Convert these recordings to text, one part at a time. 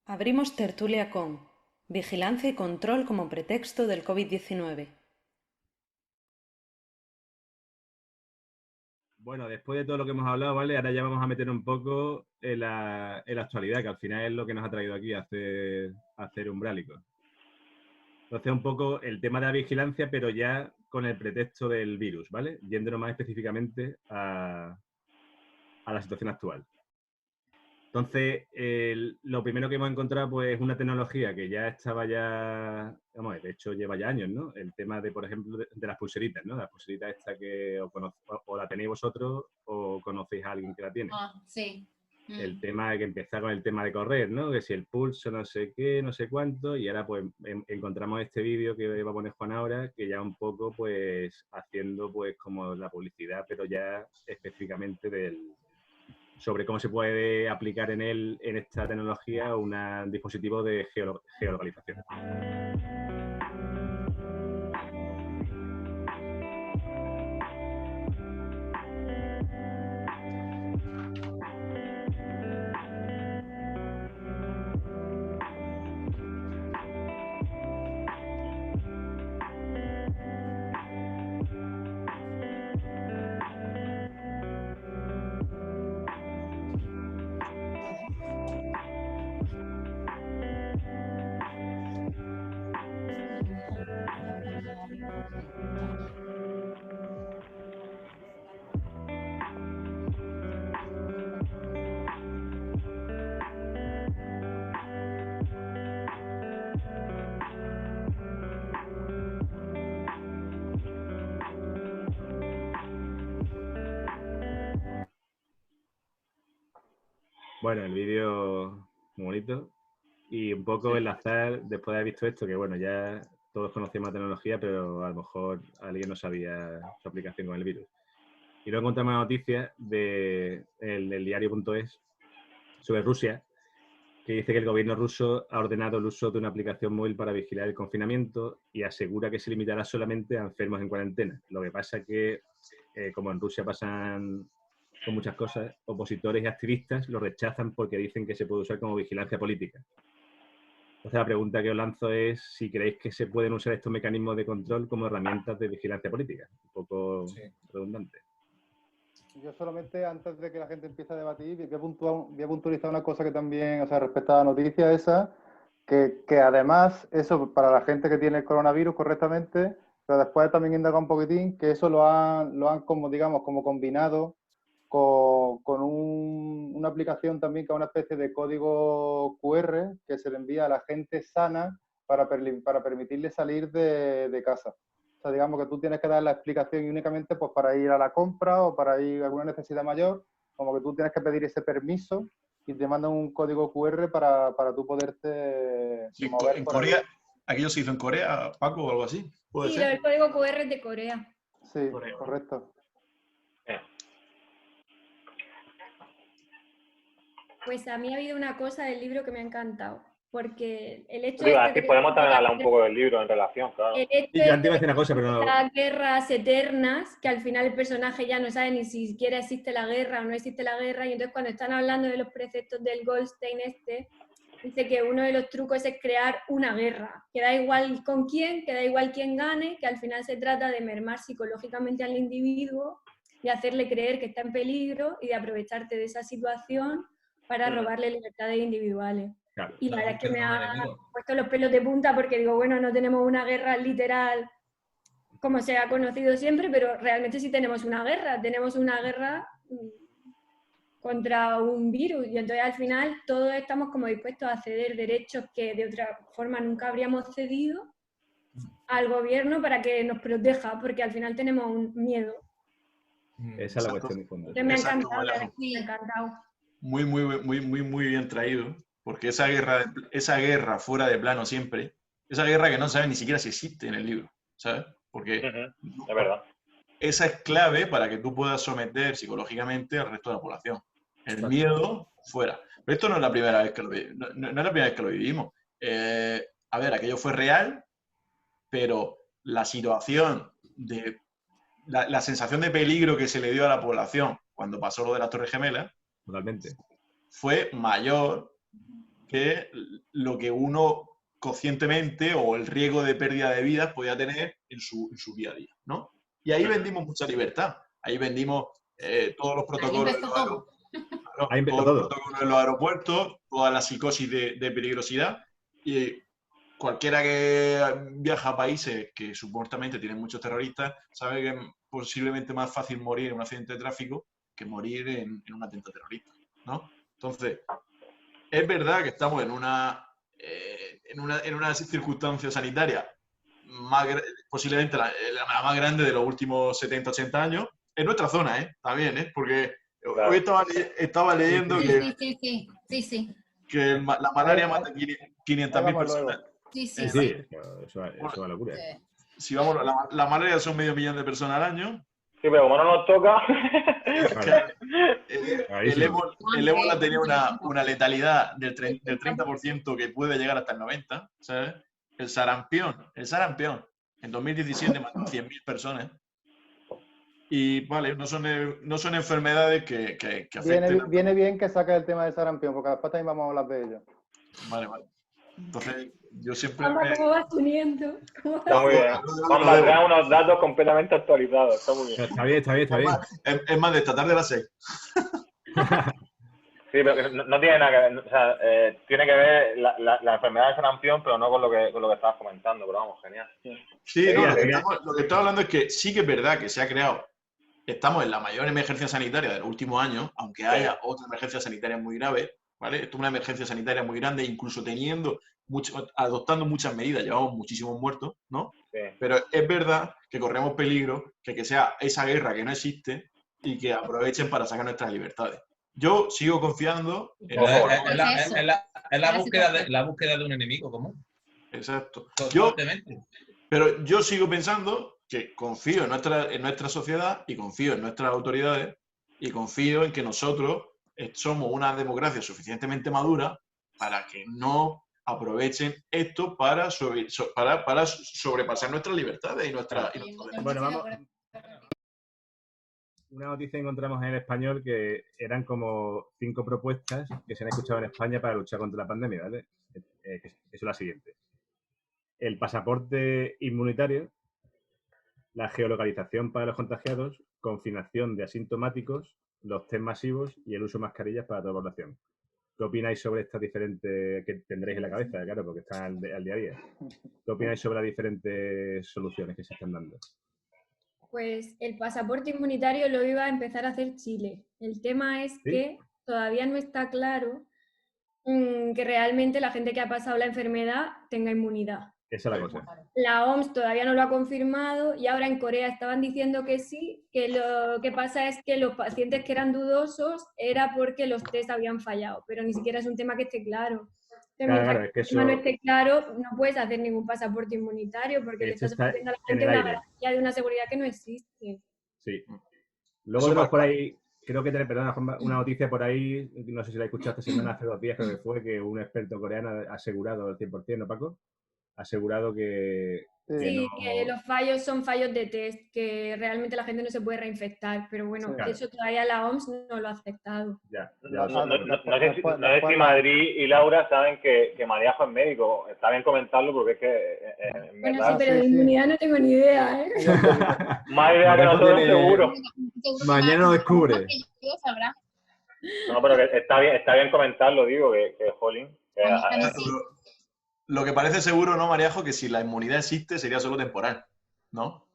Abrimos tertulia con Vigilancia y control como pretexto del COVID-19. Bueno, después de todo lo que hemos hablado, ¿vale? Ahora ya vamos a meter un poco en la actualidad, que al final es lo que nos ha traído aquí a hacer Umbrálico. Entonces, un poco el tema de la vigilancia, pero ya con el pretexto del virus, ¿vale? Yéndonos más específicamente a la situación actual. Entonces, lo primero que hemos encontrado, pues, es una tecnología que ya estaba vamos, de hecho lleva ya años, ¿no? El tema de, por ejemplo, de las pulseritas, ¿no? Las pulseritas esta que o la tenéis vosotros o conocéis a alguien que la tiene. Ah, sí. El tema de que empezar con el tema de correr, ¿no? Que si el pulso, no sé qué, no sé cuánto, y ahora pues encontramos este vídeo que va a poner Juan ahora, que ya un poco pues haciendo pues como la publicidad, pero ya específicamente sobre cómo se puede aplicar en esta tecnología un dispositivo de geolocalización. Bueno, el vídeo muy bonito y un poco enlazar, después de haber visto esto, que bueno, ya todos conocíamos la tecnología, pero a lo mejor alguien no sabía su aplicación con el virus. Y luego encontramos una noticia del diario.es sobre Rusia, que dice que el gobierno ruso ha ordenado el uso de una aplicación móvil para vigilar el confinamiento y asegura que se limitará solamente a enfermos en cuarentena. Lo que pasa es que, como en Rusia pasan con muchas cosas, opositores y activistas lo rechazan porque dicen que se puede usar como vigilancia política. Entonces la pregunta que os lanzo es si creéis que se pueden usar estos mecanismos de control como herramientas de vigilancia política. Un poco redundante. Yo solamente, antes de que la gente empiece a debatir, voy a puntualizar una cosa que también, o sea, respecto a la noticia esa, que además, eso para la gente que tiene el coronavirus correctamente, pero después también indaga un poquitín, que eso lo han como, digamos, como combinado con una aplicación también que es una especie de código QR que se le envía a la gente sana para permitirle salir de casa. O sea, digamos que tú tienes que dar la explicación únicamente pues, para ir a la compra o para ir a alguna necesidad mayor, como que tú tienes que pedir ese permiso y te mandan un código QR para tú poderte Sí, mover en por Corea, ahí. aquello se hizo en Corea, Paco, o algo así. ¿Puede Sí, ser? el código QR es de Corea. Sí, Corea. correcto. Pues a mí ha habido una cosa del libro que me ha encantado, porque el hecho Digo, este así de podemos también hablar un poco del libro en relación, claro. el hecho Y yo antes iba a este decir una cosa, pero no. las guerras eternas, que al final el personaje ya no sabe ni siquiera existe la guerra o no existe la guerra, y entonces cuando están hablando de los preceptos del Goldstein dice que uno de los trucos es crear una guerra, que da igual con quién, que da igual quién gane, que al final se trata de mermar psicológicamente al individuo, de hacerle creer que está en peligro y de aprovecharte de esa situación para robarle libertades individuales. Claro. Y la verdad es que me ha puesto los pelos de punta porque digo, bueno, no tenemos una guerra literal como se ha conocido siempre, pero realmente sí tenemos una guerra contra un virus, y entonces al final todos estamos como dispuestos a ceder derechos que de otra forma nunca habríamos cedido al gobierno para que nos proteja, porque al final tenemos un miedo. Esa es la cuestión de fondo. Entonces me ha Exacto, encantado, vale. me ha encantado. Muy bien traído, porque esa guerra fuera de plano siempre, esa guerra que no sabes ni siquiera si existe en el libro, ¿sabes? Porque Es verdad. esa es clave para que tú puedas someter psicológicamente al resto de la población. El miedo fuera. Pero esto no es la primera vez que lo vivimos. No es la primera vez que lo vivimos. A ver, aquello fue real, pero la situación de la sensación de peligro que se le dio a la población cuando pasó lo de las Torres Gemelas Totalmente. fue mayor que lo que uno conscientemente o el riesgo de pérdida de vidas podía tener en su día a día, ¿no? Y ahí vendimos mucha libertad. Ahí vendimos todos los protocolos empezó todo. Ahí empezó todos los todo. protocolos en los aeropuertos, toda la psicosis de peligrosidad. Y cualquiera que viaja a países que supuestamente tienen muchos terroristas sabe que es posiblemente más fácil morir en un accidente de tráfico que morir en un atentado terrorista, ¿no? Entonces, es verdad que estamos en una circunstancia sanitaria posiblemente la más grande de los últimos 70, 80 años, en nuestra zona, también, porque Claro. hoy estaba leyendo Sí. que la malaria mata 500.000 personas. Sí. Sí, eso es una locura. Si vamos, la malaria son 500.000 de personas al año. Sí, pero como no nos toca. El ébola tenía una letalidad del 30% que puede llegar hasta el 90%, ¿sabes? El sarampión, en 2017 mató a 100.000 personas. Y vale, no son enfermedades que afecten. Viene bien que saques el tema del sarampión, porque después también vamos a hablar de ello. Vale. Entonces, yo siempre. ¿Cómo vas uniendo? Está muy bien. Juan va a traer unos datos completamente actualizados. Está muy bien. Está bien. Es más, de esta tarde a las 6. Sí, pero no tiene nada que ver. O sea, tiene que ver la enfermedad de sarampión, pero no con lo que estabas comentando. Pero vamos, genial. Sí, no, lo que estamos hablando es que sí que es verdad que se ha creado. Estamos en la mayor emergencia sanitaria de los últimos años, aunque haya otra emergencia sanitaria muy grave, ¿vale? Esto es una emergencia sanitaria muy grande, incluso adoptando muchas medidas, llevamos muchísimos muertos, ¿no? Sí. Pero es verdad que corremos peligro que sea esa guerra que no existe y que aprovechen para sacar nuestras libertades. Yo sigo confiando en la búsqueda de un enemigo común. Exacto. Constantemente. Pero yo sigo pensando que confío en nuestra sociedad y confío en nuestras autoridades y confío en que nosotros somos una democracia suficientemente madura para que no aprovechen esto para sobrepasar nuestras libertades y nuestra... Bueno, vamos. Una noticia encontramos en el Español que eran como 5 propuestas que se han escuchado en España para luchar contra la pandemia, ¿vale? Que es la siguiente. El pasaporte inmunitario, la geolocalización para los contagiados, confinación de asintomáticos, los test masivos y el uso de mascarillas para toda la población. ¿Qué opináis sobre estas diferentes, que tendréis en la cabeza, claro, porque están al día a día? ¿Qué opináis sobre las diferentes soluciones que se están dando? Pues el pasaporte inmunitario lo iba a empezar a hacer Chile. El tema es que todavía no está claro que realmente la gente que ha pasado la enfermedad tenga inmunidad. Esa es la cosa. La OMS todavía no lo ha confirmado y ahora en Corea estaban diciendo que sí, que lo que pasa es que los pacientes que eran dudosos era porque los test habían fallado, pero ni siquiera es un tema que esté claro. Claro, es que eso no esté claro, no puedes hacer ningún pasaporte inmunitario porque le estás ofreciendo a la gente una garantía de una seguridad que no existe. Sí. Luego tenemos por ahí, creo que tenemos, perdona, Juanma, una noticia por ahí, no sé si la escuchaste esta semana, hace 2 días creo que fue, que un experto coreano ha asegurado al 100%, ¿no, Paco? Ha asegurado que... Sí, que los fallos son fallos de test, que realmente la gente no se puede reinfectar, pero bueno, eso todavía la OMS no lo ha aceptado. No sé si Madrid y Laura saben que Mariajo es médico. Está bien comentarlo porque es que... bueno, sí, pero de inmunidad no tengo ni idea, ¿eh? Más idea que nosotros seguro. Mañana lo descubre. No, pero que está bien comentarlo, digo, que jolín. Lo que parece seguro, ¿no, Mariajo? Que si la inmunidad existe, sería solo temporal, ¿no?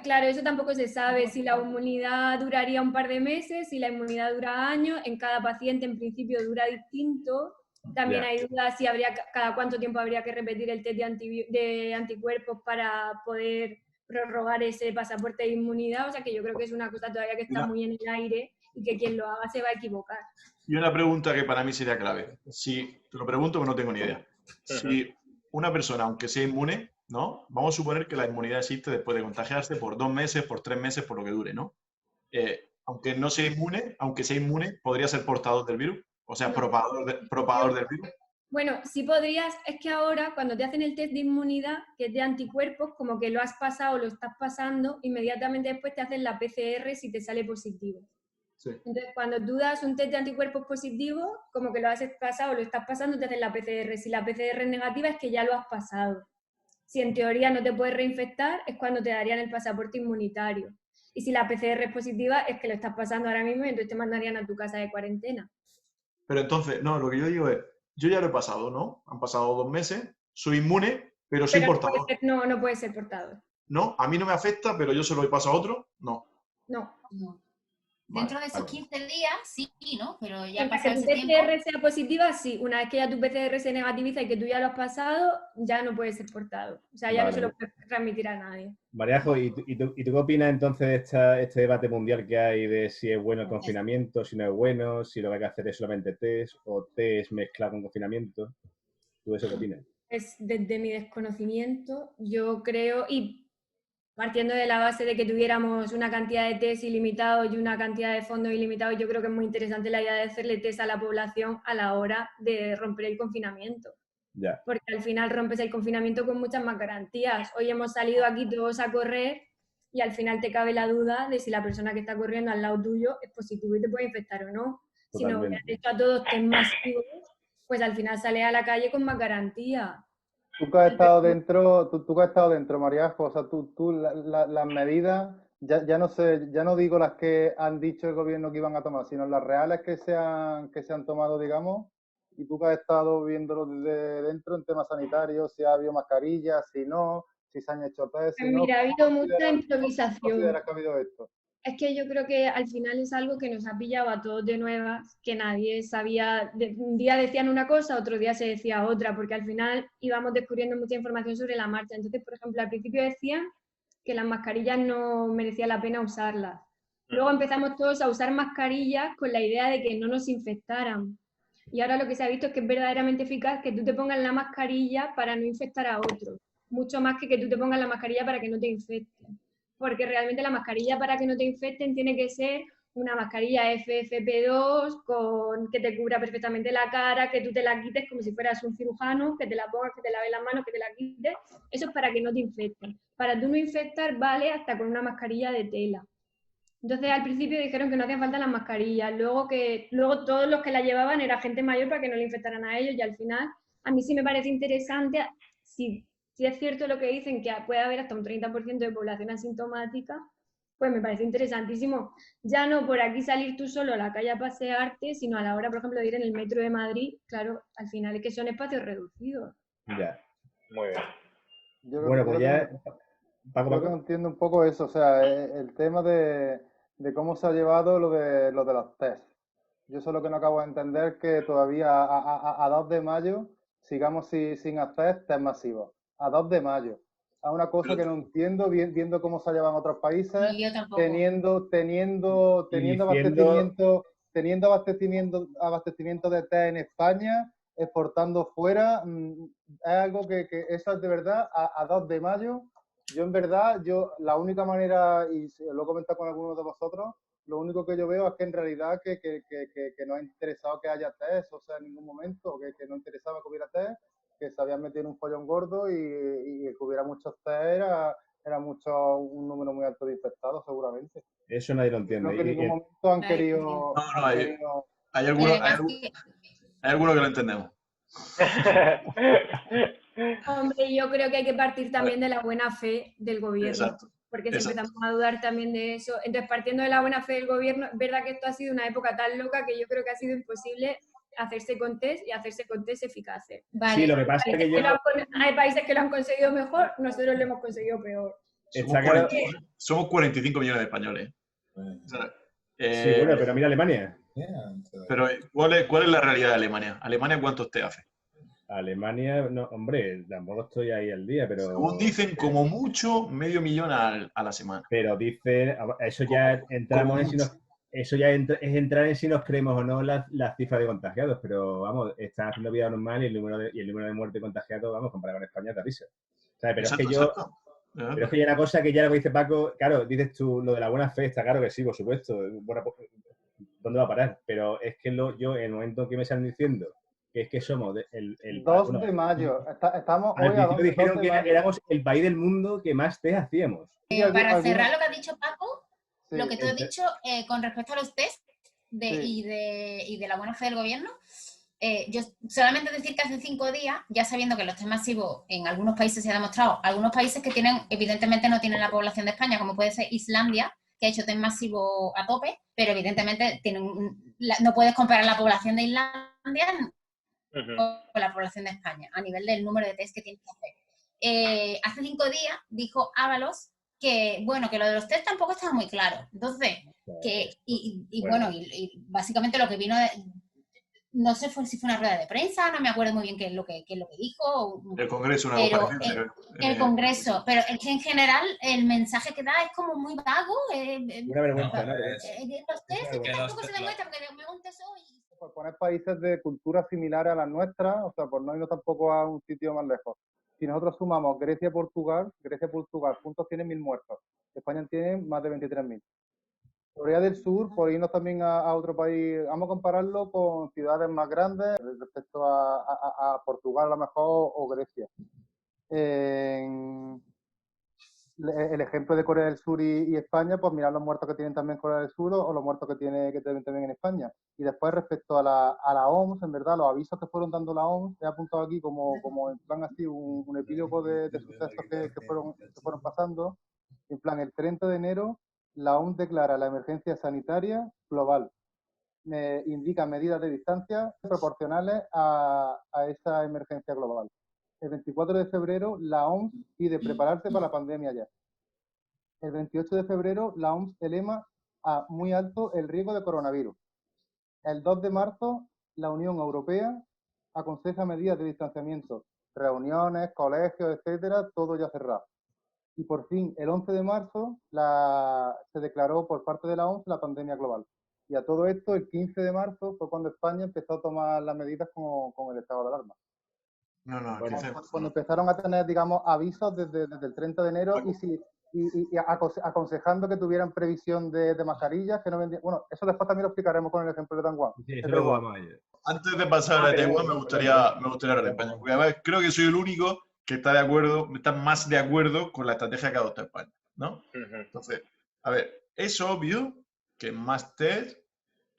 Claro, eso tampoco se sabe. Si la inmunidad duraría un par de meses, si la inmunidad dura años, en cada paciente en principio dura distinto. También hay dudas si cada cuánto tiempo habría que repetir el test de anticuerpos para poder prorrogar ese pasaporte de inmunidad. O sea que yo creo que es una cosa todavía que está muy en el aire y que quien lo haga se va a equivocar. Y una pregunta que para mí sería clave. Te lo pregunto porque no tengo ni idea. Si una persona, aunque sea inmune, ¿no? Vamos a suponer que la inmunidad existe después de contagiarse por 2 meses, por 3 meses, por lo que dure, ¿no? Aunque sea inmune, ¿podría ser portador del virus? O sea, propagador del virus. Bueno, sí podrías, es que ahora cuando te hacen el test de inmunidad, que es de anticuerpos, como que lo has pasado, lo estás pasando, inmediatamente después te hacen la PCR si te sale positivo. Sí. Entonces, cuando tú das un test de anticuerpos positivo, como que lo has pasado o lo estás pasando, te hacen la PCR. Si la PCR es negativa, es que ya lo has pasado. Si en teoría no te puedes reinfectar, es cuando te darían el pasaporte inmunitario. Y si la PCR es positiva, es que lo estás pasando ahora mismo y entonces te mandarían a tu casa de cuarentena. Pero entonces, no, lo que yo digo es, yo ya lo he pasado, ¿no? Han pasado 2 meses, soy inmune, pero soy Pero portador. no puede ser portador. ¿No? A mí no me afecta, pero yo se lo he pasado a otro, no. No. Dentro de esos 15 días, sí, ¿no? Pero ya Mientras pasado que tu ese tiempo. PCR sea positiva, sí. Una vez que ya tu PCR se negativiza y que tú ya lo has pasado, ya no puede ser portado. O sea, ya no se lo puedes transmitir a nadie. Mariajo, ¿y tú qué opinas entonces de este debate mundial que hay de si es bueno el confinamiento, si no es bueno, si lo que hay que hacer es solamente test o test mezclado con confinamiento? ¿Tú eso qué opinas? Pues desde mi desconocimiento, yo creo, y partiendo de la base de que tuviéramos una cantidad de test ilimitados y una cantidad de fondos ilimitados, yo creo que es muy interesante la idea de hacerle test a la población a la hora de romper el confinamiento. Ya. Porque al final rompes el confinamiento con muchas más garantías. Hoy hemos salido aquí todos a correr y al final te cabe la duda de si la persona que está corriendo al lado tuyo es positivo y te puede infectar o no. Totalmente. Si no hubieras hecho a todos test masivos, pues al final sales a la calle con más garantía. Tú que has estado dentro, tú que has estado dentro, Mariajo, o sea, las medidas, ya no sé, ya no digo las que han dicho el gobierno que iban a tomar, sino las reales que se han tomado, digamos, y tú que has estado viéndolo desde dentro en temas sanitarios, si ha habido mascarillas, si no, si se han hecho test, si Pues no. mira, ha habido mucha ¿Cómo improvisación. consideras que ha habido esto? Es que yo creo que al final es algo que nos ha pillado a todos de nuevas, que nadie sabía, un día decían una cosa, otro día se decía otra, porque al final íbamos descubriendo mucha información sobre la marcha. Entonces, por ejemplo, al principio decían que las mascarillas no merecía la pena usarlas. Luego empezamos todos a usar mascarillas con la idea de que no nos infectaran. Y ahora lo que se ha visto es que es verdaderamente eficaz que tú te pongas la mascarilla para no infectar a otros, mucho más que tú te pongas la mascarilla para que no te infecten. Porque realmente la mascarilla para que no te infecten tiene que ser una mascarilla FFP2 que te cubra perfectamente la cara, que tú te la quites como si fueras un cirujano, que te la pongas, que te laves las manos, que te la quites. Eso es para que no te infecten. Para tú no infectar vale hasta con una mascarilla de tela. Entonces al principio dijeron que no hacían falta las mascarillas, luego todos los que la llevaban era gente mayor para que no le infectaran a ellos y al final a mí sí me parece interesante, si es cierto lo que dicen, que puede haber hasta un 30% de población asintomática, pues me parece interesantísimo. Ya no por aquí salir tú solo a la calle a pasearte, sino a la hora, por ejemplo, de ir en el metro de Madrid, claro, al final es que son espacios reducidos. Ya. Muy bien. Bueno, pues ya... Yo que no entiendo un poco eso, o sea, el tema de cómo se ha llevado lo de los test. Yo eso es lo que no acabo de entender, que todavía a 2 de mayo sigamos sin hacer test masivos. A 2 de mayo. A una cosa que no entiendo, viendo cómo se llevan otros países, teniendo abastecimiento de test en España, exportando fuera, es algo que eso es de verdad a 2 de mayo. Yo en verdad, la única manera, y lo he comentado con algunos de vosotros, lo único que yo veo es que en realidad que no ha interesado que haya test, o sea, en ningún momento, que no interesaba que hubiera test, que se habían metido en un follón gordo y que hubiera muchos test era un número muy alto de infectados seguramente. Eso nadie lo entiende. Creo que en ningún momento han querido... No, hay algunos que lo entendemos. Hombre, yo creo que hay que partir también de la buena fe del gobierno. Exacto. Porque si empezamos a dudar también de eso, entonces partiendo de la buena fe del gobierno, es verdad que esto ha sido una época tan loca que yo creo que ha sido imposible hacerse con test y hacerse con test eficaces. Vale. Sí, lo que pasa es que hay países que lo han conseguido mejor, nosotros lo hemos conseguido peor. Somos 45 millones de españoles. Sí, bueno, pero mira Alemania. Pero ¿cuál es la realidad de Alemania? ¿Alemania cuántos test hace? Alemania, no, hombre, tampoco estoy ahí al día, pero... Según dicen, como mucho, 500.000 a la semana. Pero dicen, eso ya entramos en si nos... Eso ya es entrar en si nos creemos o no las cifras de contagiados, pero vamos, están haciendo vida normal y el número de muertes contagiados, vamos, comparado con España, te avisa. Pero exacto, es que pero es que hay una cosa que ya lo que dice Paco, claro, dices tú, lo de la buena fe, está claro que sí, por supuesto, bueno, ¿dónde va a parar? Pero es que yo, en el momento que me están diciendo que es que somos el 2 de mayo, estamos hoy a 2 de mayo. Dijeron que éramos el país del mundo que más test hacíamos. Para cerrar lo que ha dicho Paco, lo que tú has dicho con respecto a los test, y de la buena fe del gobierno. Yo solamente decir que hace 5 días, ya sabiendo que los test masivos en algunos países se ha demostrado, algunos países que tienen, evidentemente no tienen la población de España, como puede ser Islandia, que ha hecho test masivo a tope, pero evidentemente no puedes comparar la población de Islandia con la población de España, a nivel del número de test que tienes que hacer. Hace 5 días dijo Ábalos que, bueno, que lo de los test tampoco estaba muy claro. Entonces, básicamente lo que vino no sé si fue una rueda de prensa, no me acuerdo muy bien qué es lo que dijo. El Congreso, una comparecencia. El Congreso, pero es que en general el mensaje que da es como muy vago. Una vergüenza, ¿no? Los test que tampoco se demuestra, porque me pregunto eso y... Por poner países de cultura similares a las nuestras, o sea, por no irnos tampoco a un sitio más lejos. Si nosotros sumamos Grecia y Portugal juntos tienen 1.000 muertos. España tiene más de 23.000. Corea del Sur, por irnos también a otro país, vamos a compararlo con ciudades más grandes respecto a Portugal a lo mejor o Grecia. El ejemplo de Corea del Sur y España, pues mirar los muertos que tienen también Corea del Sur o los muertos que tienen también en España. Y después respecto a la OMS, en verdad, los avisos que fueron dando la OMS, he apuntado aquí como en plan así un epílogo de sucesos que fueron pasando. En plan, el 30 de enero la OMS declara la emergencia sanitaria global. Indica medidas de distancia proporcionales a esa emergencia global. El 24 de febrero la OMS pide prepararse para la pandemia ya. El 28 de febrero la OMS eleva a muy alto el riesgo de coronavirus. El 2 de marzo la Unión Europea aconseja medidas de distanciamiento, reuniones, colegios, etcétera, todo ya cerrado. Y por fin, el 11 de marzo se declaró por parte de la OMS la pandemia global. Y a todo esto, el 15 de marzo fue cuando España empezó a tomar las medidas con el estado de alarma. Cuando empezaron a tener, digamos, avisos desde el 30 de enero y aconsejando que tuvieran previsión de mascarillas, que no vendían. Bueno, eso después también lo explicaremos con el ejemplo de Taiwán. Sí, eso lo vamos a ir. Antes de pasar a Taiwán, me gustaría hablar de España. Porque además creo que soy el único que está más de acuerdo con la estrategia que adopta España, ¿no? Entonces, a ver, es obvio que más test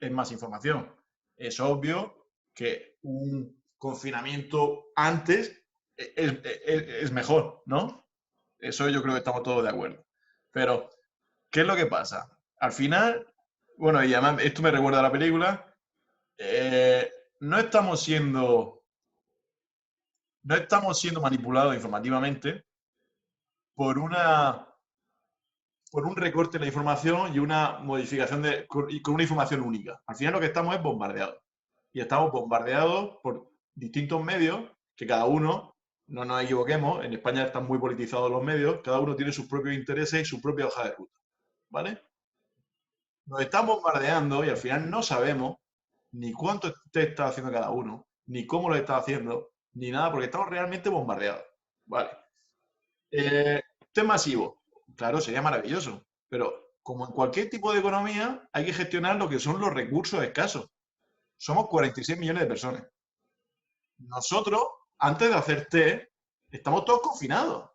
es más información. Es obvio que un confinamiento antes es mejor, ¿no? Eso yo creo que estamos todos de acuerdo. Pero, ¿qué es lo que pasa? Al final, bueno, y además esto me recuerda a la película, no estamos siendo manipulados informativamente por un recorte de la información y una modificación con una información única. Al final lo que estamos es bombardeados. Y estamos bombardeados por distintos medios que cada uno, no nos equivoquemos, en España están muy politizados los medios, cada uno tiene sus propios intereses y su propia hoja de ruta. ¿Vale? Nos están bombardeando y al final no sabemos ni cuánto test está haciendo cada uno, ni cómo lo está haciendo, ni nada, porque estamos realmente bombardeados. Vale. Test masivo. Claro, sería maravilloso, pero como en cualquier tipo de economía, hay que gestionar lo que son los recursos escasos. Somos 46 millones de personas. Nosotros, antes de hacer test, estamos todos confinados.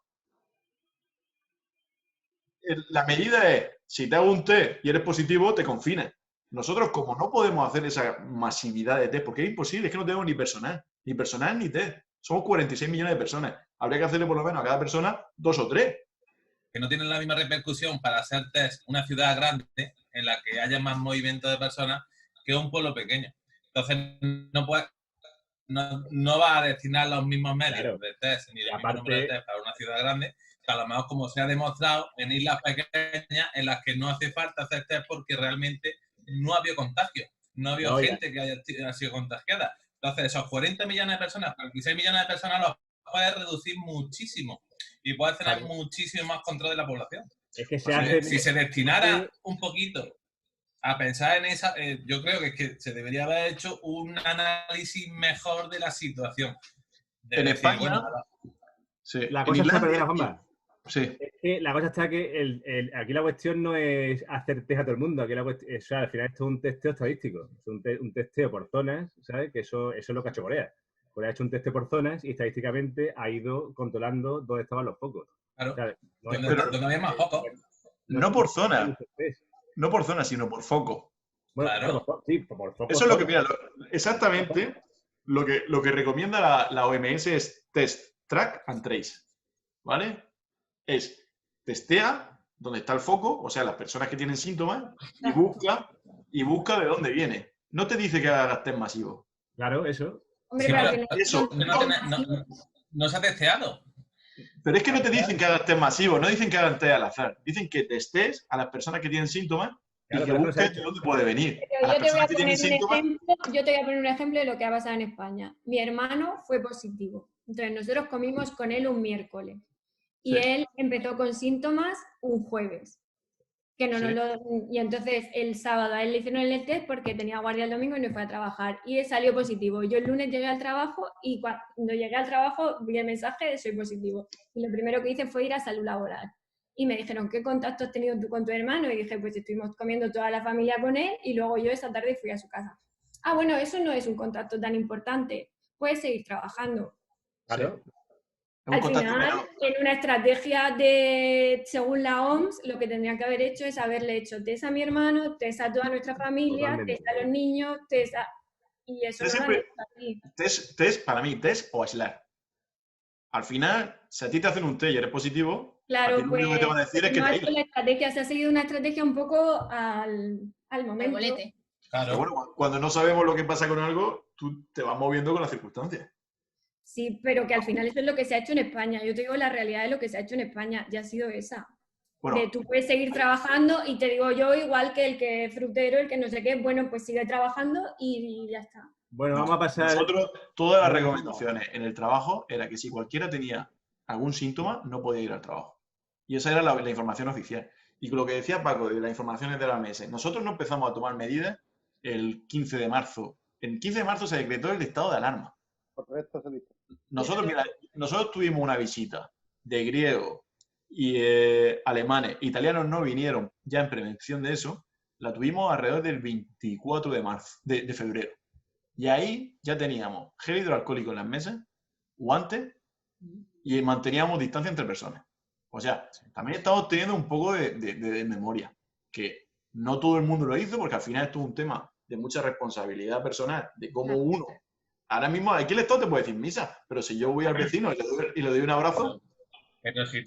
La medida es, si te hago un test y eres positivo, te confines. Nosotros, como no podemos hacer esa masividad de test, porque es imposible, es que no tenemos ni personal ni test. Somos 46 millones de personas. Habría que hacerle por lo menos a cada persona 2 o 3. Que no tienen la misma repercusión para hacer test una ciudad grande en la que haya más movimiento de personas que un pueblo pequeño. Entonces, no va a destinar los mismos medios de test ni el mismo número de test para una ciudad grande, que a lo mejor, como se ha demostrado, en islas pequeñas en las que no hace falta hacer test porque realmente no ha habido contagio, no ha habido gente que haya sido contagiada. Entonces, esos 40 millones de personas, 46 millones de personas los puede reducir muchísimo y puede tener muchísimo más control de la población. Es que si se destinara un poquito a pensar en esa, yo creo que se debería haber hecho un análisis mejor de la situación. En España, la cosa está perdida, Juanma. Sí. Es que la cosa está que aquí la cuestión no es hacer test a todo el mundo. Aquí al final esto es un testeo estadístico. Es un testeo por zonas, ¿sabes? Que eso es lo que ha hecho Corea. Corea ha hecho un testeo por zonas y estadísticamente ha ido controlando dónde estaban los focos. Claro. ¿Sabes? Donde había más focos. No por zona. No por zona, sino por foco. Bueno, Claro. sí, por foco. Eso es lo que, mira, exactamente lo que recomienda la OMS es test, track and trace, ¿vale? Es testea donde está el foco, o sea, las personas que tienen síntomas, y busca de dónde viene. No te dice que hagas test masivo. Claro, eso. Hombre, Sí, pero pero al final eso, no se ha testeado. Pero es que no te dicen que hagas test masivos, no dicen que hagan test al azar. Dicen que testes a las personas que tienen síntomas Claro, y que pero eso se ha busques de dónde puede venir. Pero A las yo te voy a personas que tienen poner un síntomas, ejemplo, yo te voy a poner un ejemplo de lo que ha pasado en España. Mi hermano fue positivo. Entonces nosotros comimos con él un miércoles y Sí. él empezó con síntomas un jueves. Que no, Sí. y entonces el sábado a él le hicieron el test porque tenía guardia el domingo y no fue a trabajar. Y él salió positivo. Yo el lunes llegué al trabajo y cuando llegué al trabajo vi el mensaje de soy positivo. Y lo primero que hice fue ir a salud laboral. Y me dijeron, ¿qué contacto has tenido tú con tu hermano? Y dije, pues estuvimos comiendo toda la familia con él y luego yo esa tarde fui a su casa. Ah, bueno, eso no es un contacto tan importante. Puedes seguir trabajando. Claro. Al final, en una estrategia según la OMS, lo que tendría que haber hecho es haberle hecho test a mi hermano, test a toda nuestra familia, Totalmente. test a los niños, test a... Y eso no lo han hecho así. test, para mí, test o aislar. Al final, si a ti te hacen un test y eres positivo, Claro, a ti lo único que te van a decir es que no te ha hecho aísles. la estrategia, se ha seguido una estrategia un poco al momento. bolete. Pero Claro. bueno, cuando no sabemos lo que pasa con algo, tú te vas moviendo con las circunstancias. Sí, pero que al final eso es lo que se ha hecho en España. Yo te digo la realidad de lo que se ha hecho en España, ya ha sido esa. Bueno, De tú puedes seguir trabajando y te digo yo, igual que el que es frutero, el que no sé qué, bueno, pues sigue trabajando y ya está. Bueno, vamos a pasar. nosotros, todas las recomendaciones en el trabajo era que si cualquiera tenía algún síntoma, no podía ir al trabajo. Y esa era la información oficial. Y lo que decía Paco de las informaciones de la OMS, nosotros no empezamos a tomar medidas el 15 de marzo. El 15 de marzo se decretó el estado de alarma. Correcto, se dice. Nosotros, mira, nosotros tuvimos una visita de griegos y alemanes, italianos no vinieron ya en prevención de eso, la tuvimos alrededor del 24 de marzo, de febrero. Y ahí ya teníamos gel hidroalcohólico en las mesas, guantes y manteníamos distancia entre personas. O sea, también estamos teniendo un poco de memoria, que no todo el mundo lo hizo porque al final esto es un tema de mucha responsabilidad personal, de cómo uno... Ahora mismo aquí el Estado te puede decir misa, pero si yo voy al vecino y le doy un abrazo... Pero si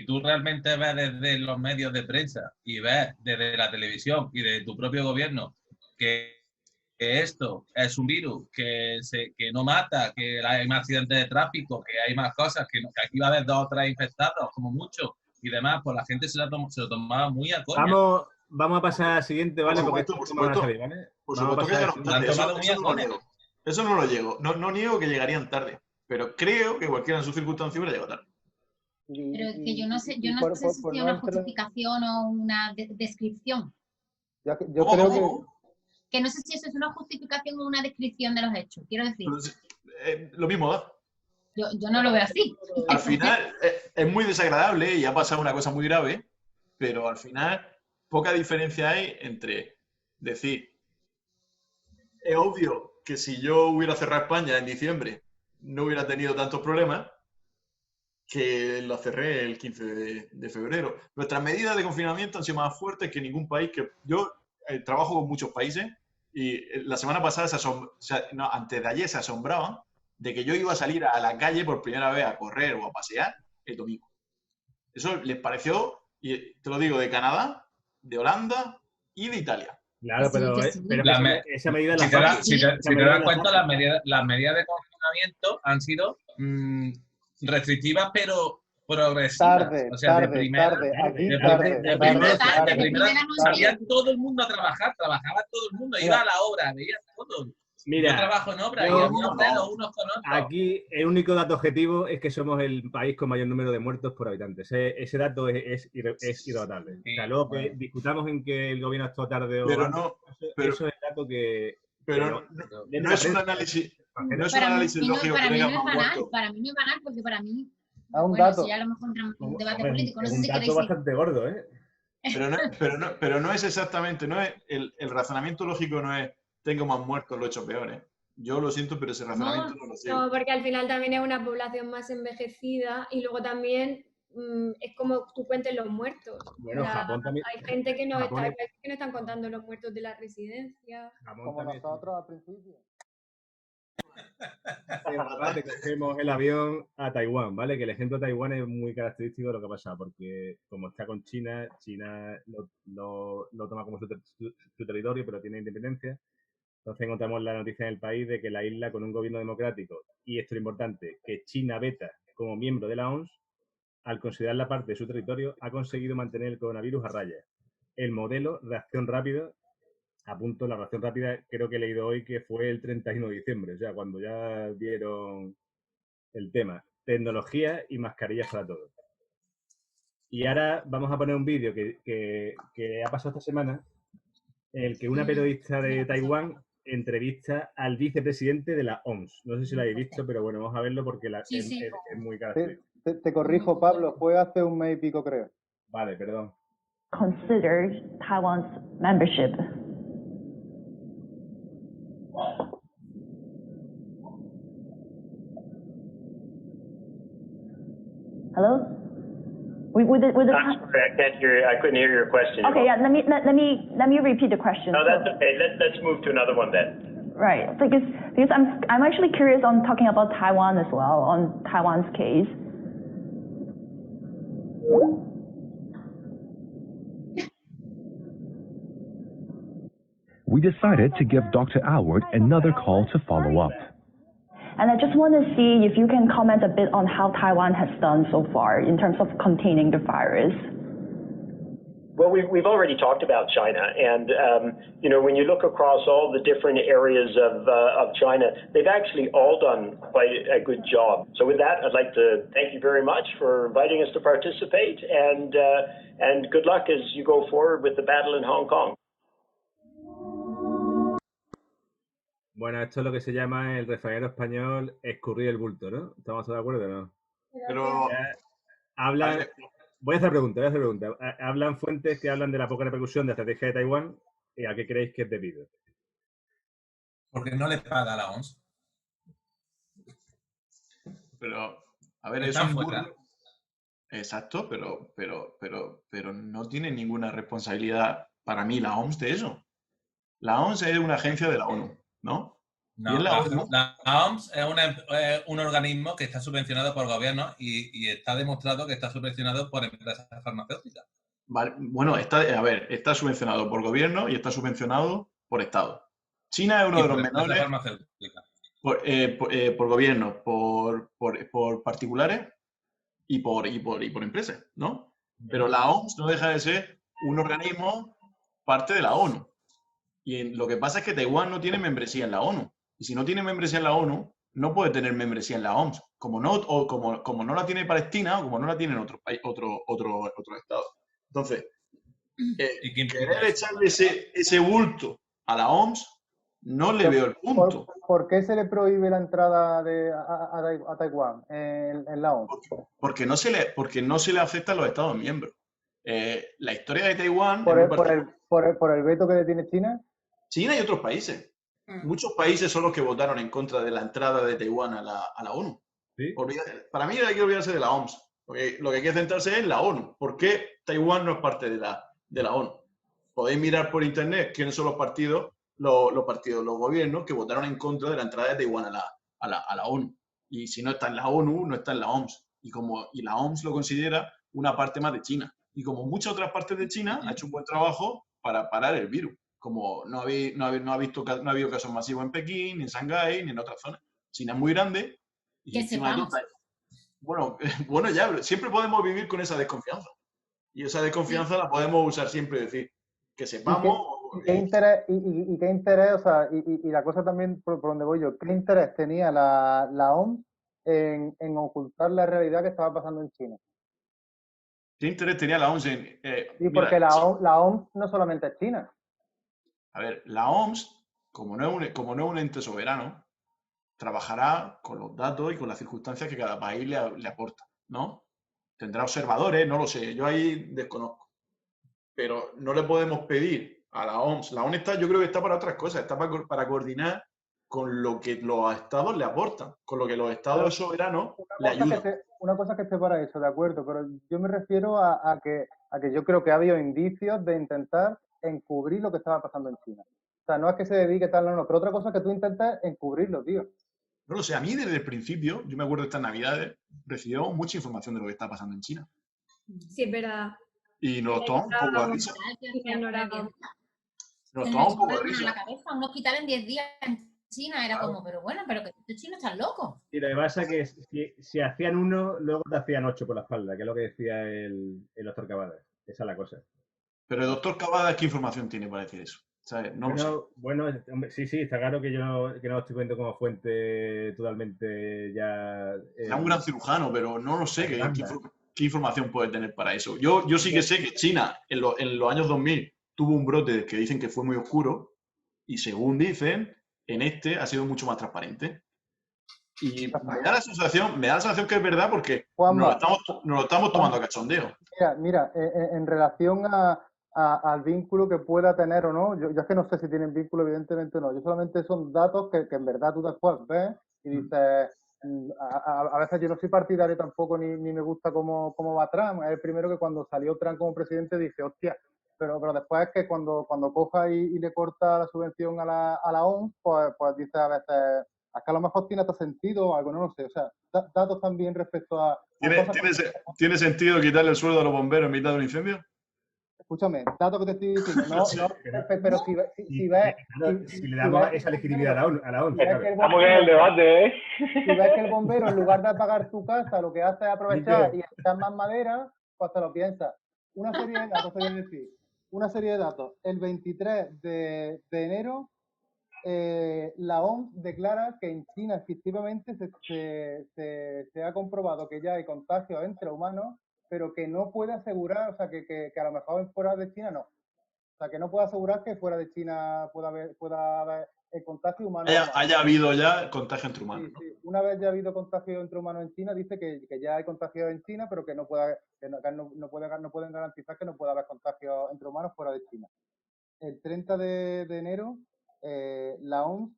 tú realmente ves desde los medios de prensa y ves desde la televisión y desde tu propio gobierno que esto es un virus, que no mata, que hay más accidentes de tráfico, que hay más cosas, que aquí va a haber 2 o 3 infectados, como mucho, y demás, pues la gente se lo tomaba muy a coña. Vamos a pasar al siguiente, ¿vale? Por supuesto que llegaron tarde. Eso no lo llego. No niego que llegarían tarde, pero creo que cualquiera en sus circunstancias hubiera llegado tarde. Pero es que yo no sé si es una justificación o una descripción. Yo creo que no sé si eso es una justificación o una descripción de los hechos, quiero decir. Lo mismo da. Yo no lo veo así. Al final es muy desagradable y ha pasado una cosa muy grave, pero al final poca diferencia hay entre decir, es obvio que si yo hubiera cerrado España en diciembre no hubiera tenido tantos problemas que lo cerré el 15 de febrero. Nuestras medidas de confinamiento han sido más fuertes que ningún país. Que yo trabajo con muchos países y la semana pasada, antes de ayer, se asombraban de que yo iba a salir a la calle por primera vez a correr o a pasear el domingo. Eso les pareció, y te lo digo, de Canadá, de Holanda y de Italia. Claro, pero esa medida... Si te das cuenta, las medidas de confinamiento han sido restrictivas, pero progresivas. O sea, de primera salía todo el mundo a trabajar, trabajaba todo el mundo, iba a la obra, veía todo. Mira, yo trabajo en obra y había unos con otros. Aquí el único dato objetivo es que somos el país con mayor número de muertos por habitantes. Ese dato es irrotable. Sí, o sea, luego que discutamos en que el gobierno actuó tarde o eso es el dato que... Pero no es un análisis... No es un análisis lógico que venga más muerto. Para mí no es banal, porque para mí... un dato. Si ya a lo mejor entramos en un debate político. No sé si un dato bastante gordo, ¿eh? Pero no es exactamente... No es, el razonamiento lógico no es tengo más muertos, lo he hecho peor, ¿eh? Yo lo siento, pero ese razonamiento no lo sigo. No, porque al final también es una población más envejecida y luego también es como tú cuentes los muertos. Bueno, Japón también. Hay gente que no, Japón hay países que no están contando los muertos de la residencia. Como nosotros al principio. Cogemos el avión a Taiwán, ¿vale? Que el ejemplo de Taiwán es muy característico de lo que ha pasado, porque como está con China, China lo toma como su territorio, pero tiene independencia. Entonces encontramos la noticia en el país de que la isla, con un gobierno democrático, y esto es importante, que China veta como miembro de la OMS, al considerarla parte de su territorio, ha conseguido mantener el coronavirus a raya. El modelo reacción rápida, apunto, la reacción rápida, creo que he leído hoy que fue el 31 de diciembre, o sea, cuando ya vieron el tema. Tecnología y mascarillas para todos. Y ahora vamos a poner un vídeo que ha pasado esta semana, en el que una periodista de Taiwán entrevista al vicepresidente de la OMS. No sé si lo habéis visto, pero bueno, vamos a verlo porque es muy característico. Te corrijo, Pablo, fue hace un mes y pico, creo. Vale, perdón. Considered Taiwan's membership. Hello? I'm sorry, I can't hear. I couldn't hear your question. Okay, yeah. Let me repeat the question. No, that's okay. Let's move to another one then. Right, because I'm actually curious on talking about Taiwan as well, on Taiwan's case. We decided to give Dr. Alward another call to follow up. And I just want to see if you can comment a bit on how Taiwan has done so far in terms of containing the virus. Well, we've already talked about China, and you know, when you look across all the different areas of China, they've actually all done quite a good job. So with that, I'd like to thank you very much for inviting us to participate, and good luck as you go forward with the battle in Hong Kong. Bueno, esto es lo que se llama el refranero español escurrir el bulto, ¿no? ¿Estamos de acuerdo o no? Pero... Hablan... Voy a hacer preguntas. Hablan fuentes que hablan de la poca repercusión de la estrategia de Taiwán. ¿Y a qué creéis que es debido? Porque no le paga la OMS. Pero, a ver, eso es burro. Exacto, pero no tiene ninguna responsabilidad para mí la OMS de eso. La OMS es una agencia de la ONU, ¿no? No, la OMS es un organismo que está subvencionado por gobiernos y está demostrado que está subvencionado por empresas farmacéuticas. Vale, bueno, está subvencionado por gobierno y está subvencionado por Estado. China es uno de los menores por gobierno, por particulares y por empresas, ¿no? Pero la OMS no deja de ser un organismo parte de la ONU. Y lo que pasa es que Taiwán no tiene membresía en la ONU. Y si no tiene membresía en la ONU, no puede tener membresía en la OMS. Como no la tiene Palestina o como no la tienen otros estados. Entonces, querer echarle ese bulto a la OMS, no le veo el punto. ¿Por qué se le prohíbe la entrada a Taiwán en la OMS? Porque no se le acepta a los estados miembros. La historia de Taiwán... ¿Por el veto que le tiene China? China y otros países. Muchos países son los que votaron en contra de la entrada de Taiwán a la ONU. ¿Sí? Para mí hay que olvidarse de la OMS. Porque lo que hay que centrarse es en la ONU. ¿Por qué Taiwán no es parte de la ONU? Podéis mirar por internet quiénes son los gobiernos que votaron en contra de la entrada de Taiwán a la ONU. Y si no está en la ONU, no está en la OMS. Y la OMS lo considera una parte más de China. Y como muchas otras partes de China, ha hecho un buen trabajo para parar el virus. Como no ha habido casos masivos en Pekín, ni en Shanghái, ni en otras zonas. China es muy grande. Y bueno, ya, siempre podemos vivir con esa desconfianza. Y esa desconfianza la podemos usar siempre, decir, que sepamos... ¿Qué interés, o sea, y la cosa también por donde voy yo, qué interés tenía la OMS en ocultar la realidad que estaba pasando en China? ¿Qué interés tenía la OMS en...? Sí, porque la OMS no solamente es China. A ver, la OMS, como no es un ente soberano, trabajará con los datos y con las circunstancias que cada país le aporta, ¿no? Tendrá observadores, no lo sé, yo ahí desconozco. Pero no le podemos pedir a la OMS. La OMS yo creo que está para otras cosas, está para coordinar con lo que los estados le aportan, con lo que los estados soberanos le ayudan. Una cosa que esté para eso, de acuerdo, pero yo me refiero a que yo creo que ha habido indicios de intentar encubrir lo que estaba pasando en China. O sea, no es que se dedique tal, no, pero otra cosa es que tú intentes encubrirlo, tío. No lo sé, a mí desde el principio, yo me acuerdo de estas navidades, recibíamos mucha información de lo que está pasando en China. Sí, es verdad. Y nos lo tomamos un poco a risa. Nos tomamos un poco a risa. Un hospital en 10 días en China era como, pero bueno, pero que estos chinos están locos. Y lo que pasa es que si hacían uno, luego te hacían 8 por la espalda, que es lo que decía el doctor Cavadas. Esa es la cosa. Pero el doctor Cavadas, ¿qué información tiene para decir eso? ¿Sabes? No lo sé. Bueno, hombre, sí, está claro que yo no lo estoy viendo como fuente totalmente ya... Es un gran cirujano, pero no lo sé qué información puede tener para eso. Yo sí que sé que China en los años 2000 tuvo un brote que dicen que fue muy oscuro y según dicen, en este ha sido mucho más transparente. Y me da la sensación que es verdad porque nos lo estamos tomando a cachondeo. Mira, en relación al vínculo que pueda tener o no, yo es que no sé si tienen vínculo, evidentemente no. Yo solamente son datos que en verdad tú después ves y dices, a veces yo no soy partidario tampoco ni me gusta cómo va Trump. Es el primero que cuando salió Trump como presidente dice, hostia, pero después es que cuando coja y le corta la subvención a la OMS, pues dice a veces, es que a lo mejor tiene otro sentido o algo, no lo sé. O sea, datos también respecto a... ¿Tiene sentido quitarle el sueldo a los bomberos en mitad de un incendio? Escúchame, datos que te estoy diciendo, pero si ves... Si le damos esa legitimidad a la ONU. Está muy bien el debate, ¿eh? Si ves que el bombero, en lugar de apagar tu casa, lo que hace es aprovechar y echar más madera, pues te lo piensas. Una serie de datos, te voy a decir. Una serie de datos. El 23 de enero, la OMS declara que en China efectivamente se ha comprobado que ya hay contagios entre humanos, pero que no puede asegurar, o sea, que a lo mejor fuera de China no. O sea, que no puede asegurar que fuera de China pueda haber el contagio humano. Haya habido ya contagio entre humanos. Sí, sí. Una vez ya ha habido contagio entre humanos en China, dice que ya hay contagio en China, pero que no pueden garantizar que no pueda haber contagio entre humanos fuera de China. El 30 de enero, la OMS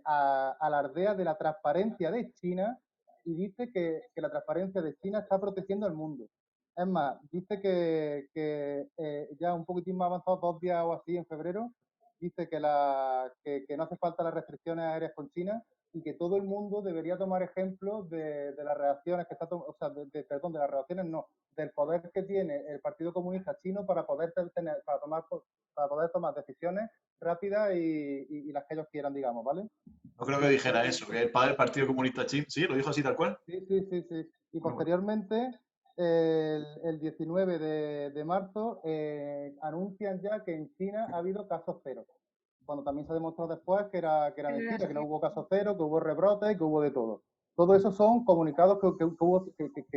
alardea de la transparencia de China y dice que la transparencia de China está protegiendo al mundo. Es más, dice que ya un poquitín más avanzado, 2 días o así en febrero, dice que no hace falta las restricciones aéreas con China y que todo el mundo debería tomar ejemplo de las reacciones que está o sea, de las reacciones no, del poder que tiene el Partido Comunista Chino para poder tomar decisiones rápidas y las que ellos quieran, digamos, ¿vale? No creo que dijera eso, que el padre del Partido Comunista Chino, ¿sí? ¿Lo dijo así tal cual? Sí. Y posteriormente, el 19 de marzo, anuncian ya que en China ha habido casos cero. Cuando también se demostró después que era mentira, que no hubo casos cero, que hubo rebrotes, que hubo de todo. Todo eso son comunicados que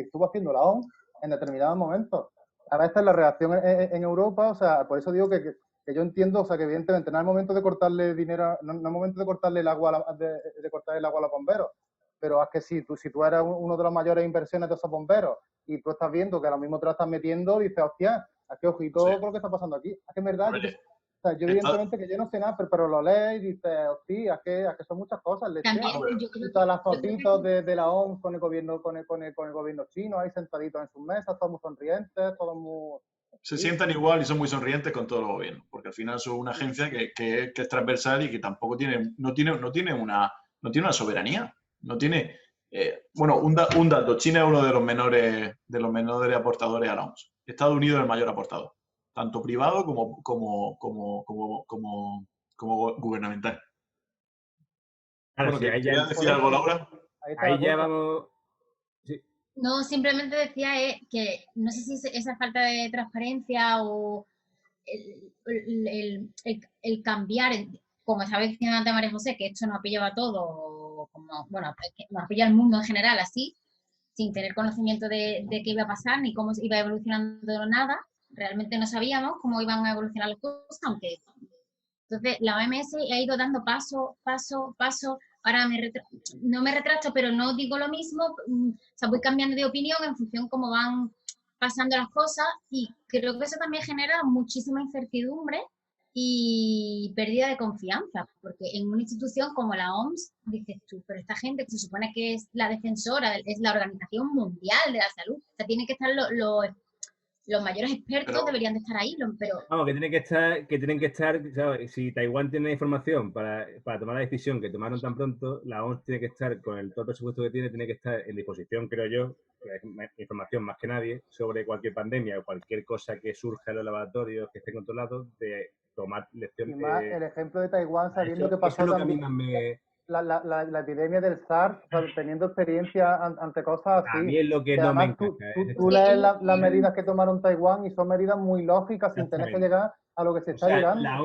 estuvo haciendo la OMS en determinados momentos. A veces la reacción en Europa, o sea, por eso digo que yo entiendo, o sea, que evidentemente no es el momento de cortarle dinero, no es el momento de cortarle el agua de cortar el agua a los bomberos, pero es que si tú eres uno de las mayores inversiones de esos bomberos y tú estás viendo que a lo mismo te la estás metiendo, dices, hostia, es que ojito con lo que está pasando aquí. Es que en verdad, o sea, yo evidentemente que yo no sé nada, pero lo lees y dices, hostia, es que son muchas cosas. Todas las fotitos de la OMS con el gobierno chino, ahí sentaditos en sus mesas, todos muy sonrientes, todos muy... Se sientan igual y son muy sonrientes con todos los gobiernos, porque al final son una agencia que es transversal y que tampoco no tiene una soberanía. No tiene... bueno, un dato. China es uno de los menores aportadores a la OMS. Estados Unidos es el mayor aportador, tanto privado como gubernamental. Claro, bueno, sí, ¿querías decir algo, Laura? Ahí ya vamos... Sí. No, simplemente decía que no sé si esa falta de transparencia o el cambiar, como estaba diciendo antes María José, que esto nos ha pillado a todos, como, bueno, que nos ha pillado el mundo en general así, sin tener conocimiento de qué iba a pasar ni cómo iba evolucionando nada. Realmente no sabíamos cómo iban a evolucionar las cosas, aunque... Entonces, la OMS ha ido dando paso. Ahora no me retracto, pero no digo lo mismo. O sea, voy cambiando de opinión en función de cómo van pasando las cosas y creo que eso también genera muchísima incertidumbre y pérdida de confianza, porque en una institución como la OMS, dices tú, pero esta gente que se supone que es la defensora, es la Organización Mundial de la Salud, o sea, tienen que estar los mayores expertos, deberían de estar ahí, pero... Vamos, que tienen que estar, ¿sabes? Si Taiwán tiene información para tomar la decisión que tomaron tan pronto, la OMS tiene que estar, con todo el presupuesto que tiene que estar en disposición, creo yo, información más que nadie, sobre cualquier pandemia o cualquier cosa que surja en los laboratorios que estén controlados, de tomar lecciones. Y más el ejemplo de Taiwán, sabiendo que pasó también la epidemia del SARS, o sea, teniendo experiencia ante cosas así. A mí es lo que no me encaja. Tú lees las medidas que tomaron Taiwán y son medidas muy lógicas sin tener que llegar a lo que se está llegando. La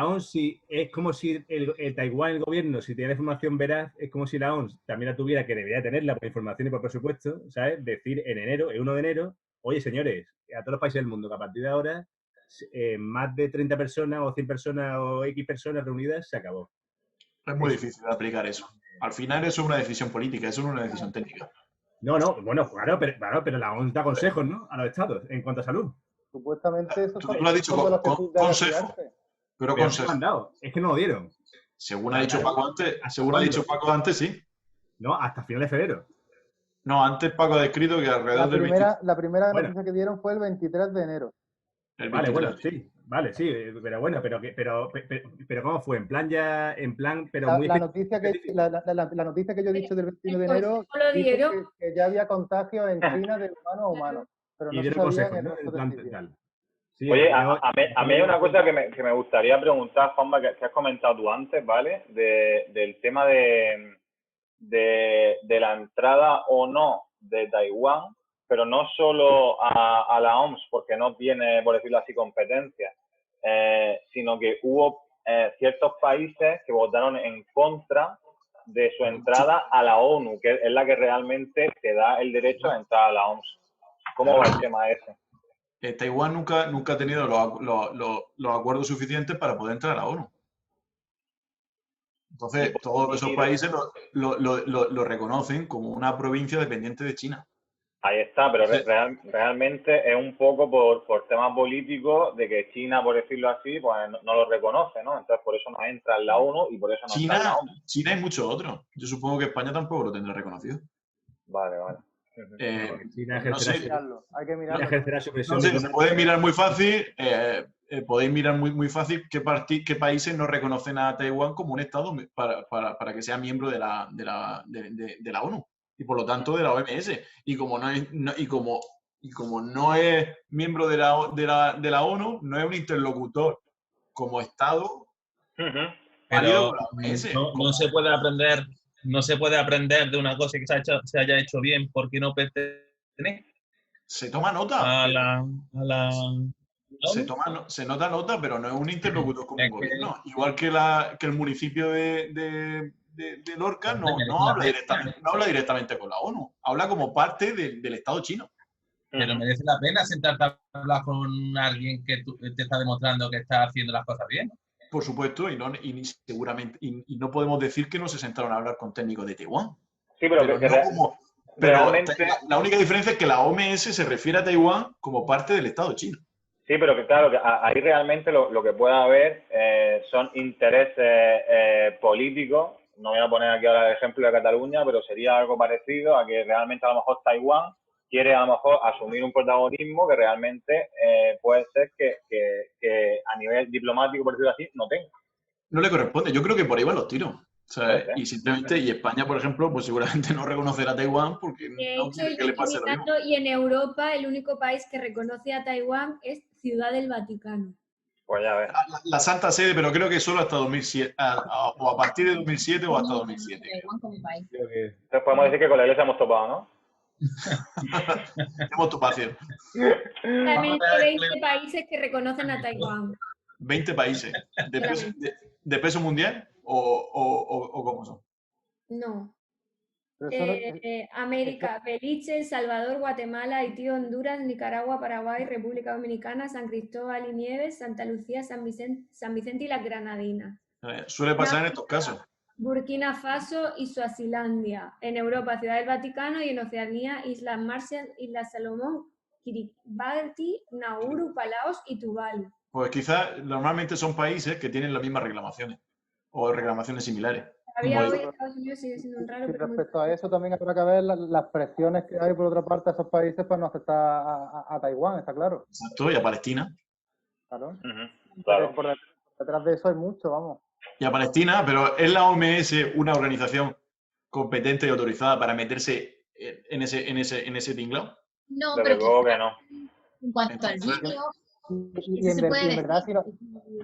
OMS sí, es como si el Taiwán, el gobierno, si tiene información veraz, es como si la OMS también la tuviera, que debería tenerla por información y por presupuesto, ¿sabes? Decir en enero, el 1 de enero, oye, señores, a todos los países del mundo, que a partir de ahora, más de 30 personas o 100 personas o X personas reunidas, se acabó. Es muy difícil de aplicar eso. Al final eso es una decisión política, eso no es una decisión técnica. No, bueno, claro, pero la OMS da consejos, ¿no? A los estados en cuanto a salud. Supuestamente eso tú lo has dicho consejo. Pero consejo. Es que no lo dieron. Según ha dicho Paco antes, sí. No, hasta final de febrero. No, antes Paco ha descrito que alrededor del 20... La primera noticia que dieron fue el 23 de enero. Vale, bueno, sí. Vale, sí, pero bueno, pero ¿cómo fue? En plan, pero muy... La noticia que yo he dicho del 21 de enero dice que ya había contagios en China de humano a humano. Pero no se sabía en el resto del sitio. Sí, oye, a mí hay una cosa que me gustaría preguntar, Juanma, que has comentado tú antes, ¿vale? Del tema de la entrada o no de Taiwán, pero no solo a la OMS, porque no tiene, por decirlo así, competencia, sino que hubo ciertos países que votaron en contra de su entrada a la ONU, que es la que realmente te da el derecho a entrar a la OMS. ¿Cómo va el tema ese? Taiwán nunca ha tenido los acuerdos suficientes para poder entrar a la ONU. Entonces, todos esos países lo reconocen como una provincia dependiente de China. Ahí está, pero realmente es un poco por temas políticos de que China, por decirlo así, pues no lo reconoce, ¿no? Entonces, por eso no entra en la ONU y por eso no entra en la ONU. China y muchos otros. Yo supongo que España tampoco lo tendrá reconocido. Vale. China hay que mirarlo. No sé, se puede mirar muy fácil, podéis mirar muy fácil qué países no reconocen a Taiwán como un estado para que sea miembro de la ONU y por lo tanto de la OMS. Y como no es miembro de la ONU, no es un interlocutor como estado. Pero no se puede aprender. No se puede aprender de una cosa que se haya hecho bien porque no pertenece. Se toma nota. ¿No? Se nota nota, pero no es un interlocutor como un gobierno. Igual que el municipio de Lorca no habla directamente con la ONU. Habla como parte del Estado chino. Pero merece la pena sentarte a hablar con alguien que te está demostrando que está haciendo las cosas bien. Por supuesto, seguramente no podemos decir que no se sentaron a hablar con técnicos de Taiwán. Sí, pero realmente... La única diferencia es que la OMS se refiere a Taiwán como parte del Estado chino. Sí, pero que claro, que ahí realmente lo que puede haber son intereses políticos. No voy a poner aquí ahora el ejemplo de Cataluña, pero sería algo parecido a que realmente a lo mejor Taiwán quiere a lo mejor asumir un protagonismo que realmente puede ser que a nivel diplomático, por decirlo así, no tenga. No le corresponde. Yo creo que por ahí van los tiros. Y simplemente, y España, por ejemplo, pues seguramente no reconocerá a Taiwán porque no quiere que le pase lo mismo. Y en Europa, el único país que reconoce a Taiwán es Ciudad del Vaticano. Pues ya ves. La Santa Sede, pero creo que solo hasta 2007, o a partir de 2007 o hasta 2007. Entonces podemos decir que con la Iglesia hemos topado, ¿no? Tenemos tu pasión. También hay 20 países que reconocen a Taiwán. 20 países. ¿De peso mundial o cómo son? No. América, Belice, El Salvador, Guatemala, Haití, Honduras, Nicaragua, Paraguay, República Dominicana, San Cristóbal y Nieves, Santa Lucía, San Vicente y las Granadinas. Suele pasar en estos casos. Burkina Faso y Suazilandia. En Europa, Ciudad del Vaticano, y en Oceanía, Islas Marshall, Islas Salomón, Kiribati, Nauru, Palaos y Tuvalu. Pues quizás normalmente son países que tienen las mismas reclamaciones o reclamaciones similares. Todavía Como hoy digo, Estados Unidos sigue siendo un raro, Y pero muy respecto a eso también habrá que ver las presiones que hay por otra parte a esos países para no aceptar a Taiwán, está claro. exacto, y a Palestina. Claro. Claro. Por detrás de eso hay mucho, vamos. Y a Palestina, pero ¿es la OMS una organización competente y autorizada para meterse en ese tinglado? No, Desde pero luego que no. en cuanto al Entonces, vídeo, Y eso se puede en decir. verdad, si no,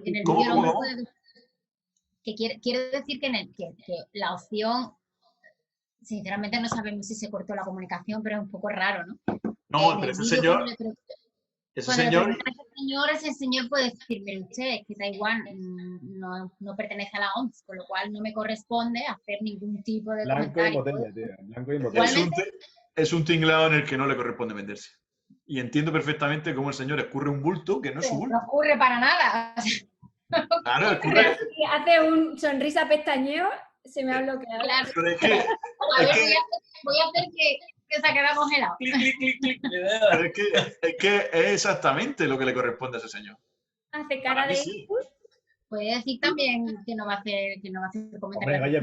En el ¿Cómo, vídeo cómo, no cómo? puede que quiere decir que, que la opción, sinceramente no sabemos si se cortó la comunicación, pero es un poco raro, ¿no? No, En pero el vídeo cuando le señor, preguntan a ese señor puede decir, mire usted, que Taiwán no pertenece a la OMS, con lo cual no me corresponde hacer ningún tipo de Blanco y comentario. botella, tío. Blanco y botella. es un tinglado en el que no le corresponde meterse. Y entiendo perfectamente cómo el señor escurre un bulto que no es su bulto. No ocurre para nada. Claro, escurre. Si hace un sonrisa pestañeo, se me ha bloqueado. Claro. Pero es que, A ver, voy a hacer que se ha quedado congelado. pero es que es exactamente lo que le corresponde a ese señor. Hace cara Para mí de... sí. Puede decir también que no va a hacer comentarios. Hombre, oye,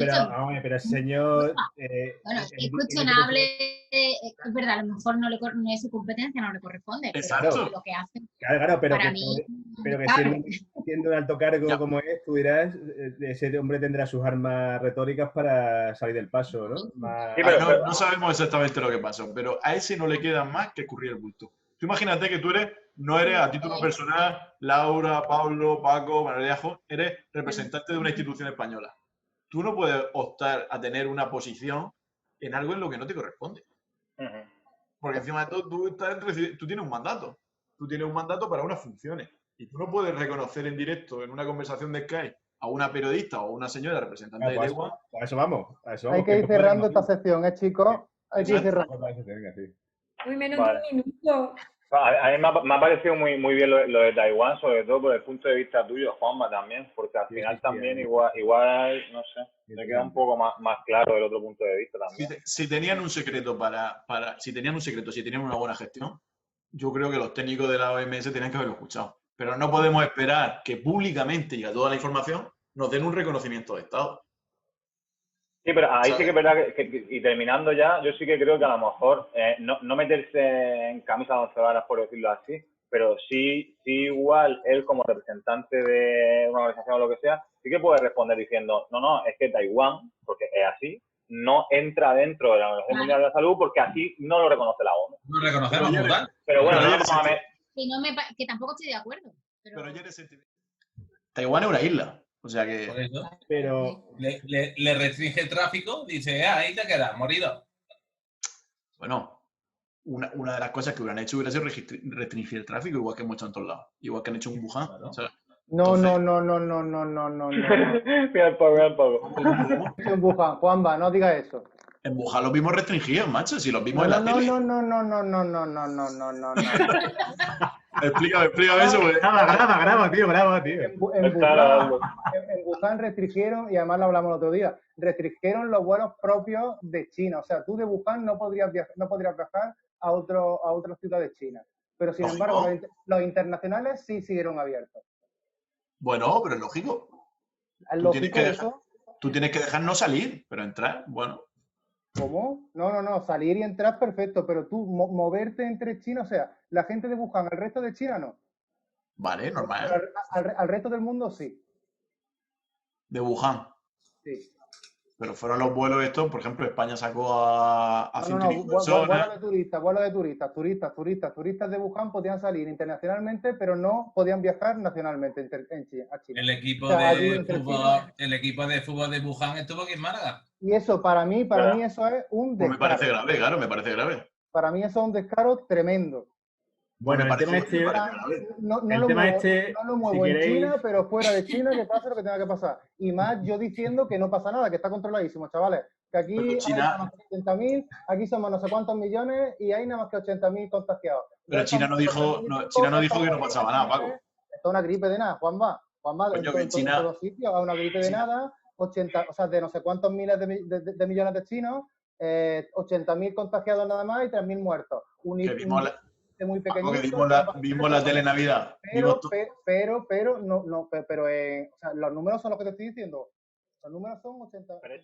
pero ese señor... Bueno, es cuestionable, es verdad, a lo mejor no es su competencia, no le corresponde. Exacto. Pero lo que hace, Claro, pero para que, mí, pero que siendo un alto cargo como es, tú dirás, ese hombre tendrá sus armas retóricas para salir del paso, ¿no? Sí, no sabemos exactamente lo que pasó, pero a ese no le queda más que escurrir el bulto. Tú imagínate que tú no eres a título personal Laura, Pablo, Paco, Manuel, eres representante de una institución española. Tú no puedes optar a tener una posición en algo en lo que no te corresponde. Porque encima de todo tú tienes un mandato. Tú tienes un mandato para unas funciones. Y tú no puedes reconocer en directo en una conversación de Skype a una periodista o a una señora representante de Taiwán. A eso vamos. Hay que ir cerrando esta sección, chicos. Hay que ir cerrando. Muy menos de un minuto. A mí me ha parecido muy bien lo de Taiwán, sobre todo por el punto de vista tuyo, Juanma, también, porque al final también igual, no sé, me queda un poco más claro el otro punto de vista también. Si tenían un secreto si tenían una buena gestión, yo creo que los técnicos de la OMS tenían que haberlo escuchado. Pero no podemos esperar que públicamente y a toda la información nos den un reconocimiento de Estado. Sí, pero ahí sí que es verdad y terminando ya, yo sí que creo que a lo mejor no meterse en camisa de once varas, por decirlo así, pero sí igual él como representante de una organización o lo que sea, sí que puede responder diciendo, no, es que Taiwán, porque es así, no entra dentro de la Organización Mundial de la Salud porque así no lo reconoce la ONU. No reconocemos, ¿verdad? Pero bueno, que tampoco estoy de acuerdo. Pero Taiwán es una isla. O sea que... Por eso, pero le restringe el tráfico, dice, ahí te quedas, morido. Bueno, una de las cosas que hubieran hecho hubiera sido restringir el tráfico, igual que hemos hecho en todos lados. Igual que han hecho en Wuhan. ¿No? O sea, No. Mira el pago. En Wuhan, Juanma, no digas eso. En Wuhan los vimos restringidos, macho, si los vimos en la tele. No. Explícame eso. Porque... Graba, tío. En Wuhan restringieron, y además lo hablamos el otro día, restringieron los vuelos propios de China. O sea, tú de Wuhan no podrías viajar a otra ciudad de China. Pero sin embargo, los internacionales sí siguieron abiertos. Bueno, pero es lógico. ¿Es lógico eso? Tú tienes que dejar no salir, pero entrar, bueno. ¿Cómo? No, salir y entrar perfecto, pero tú moverte entre China, o sea, la gente de Wuhan, el resto de China no. Vale, normal. Al resto del mundo sí. De Wuhan. Sí. Pero fueron los vuelos estos, por ejemplo, España sacó a 100 personas. Vuelos de turistas de Wuhan podían salir internacionalmente, pero no podían viajar nacionalmente a China. El equipo de fútbol de Wuhan estuvo aquí en Málaga. Y eso, para mí eso es un descaro. Pues me parece grave, claro, me parece grave. Para mí eso es un descaro tremendo. Bueno, el tema no lo muevo en China, pero fuera de China que pase lo que tenga que pasar. Y más yo diciendo que no pasa nada, que está controladísimo, chavales. Que aquí hay nada más que 80.000, aquí somos no sé cuántos millones y hay nada más que 80.000 contagiados. Pero China no dijo que no pasaba nada, Paco. Esto es una gripe de nada, Juanma, en todos sitios, es una gripe de nada, de no sé cuántos miles de millones de chinos, 80.000 contagiados nada más y 3.000 muertos. muy pequeñito. Porque vimos la tele Navidad. Pero, o sea, los números son los que te estoy diciendo. Los números son 80. Pero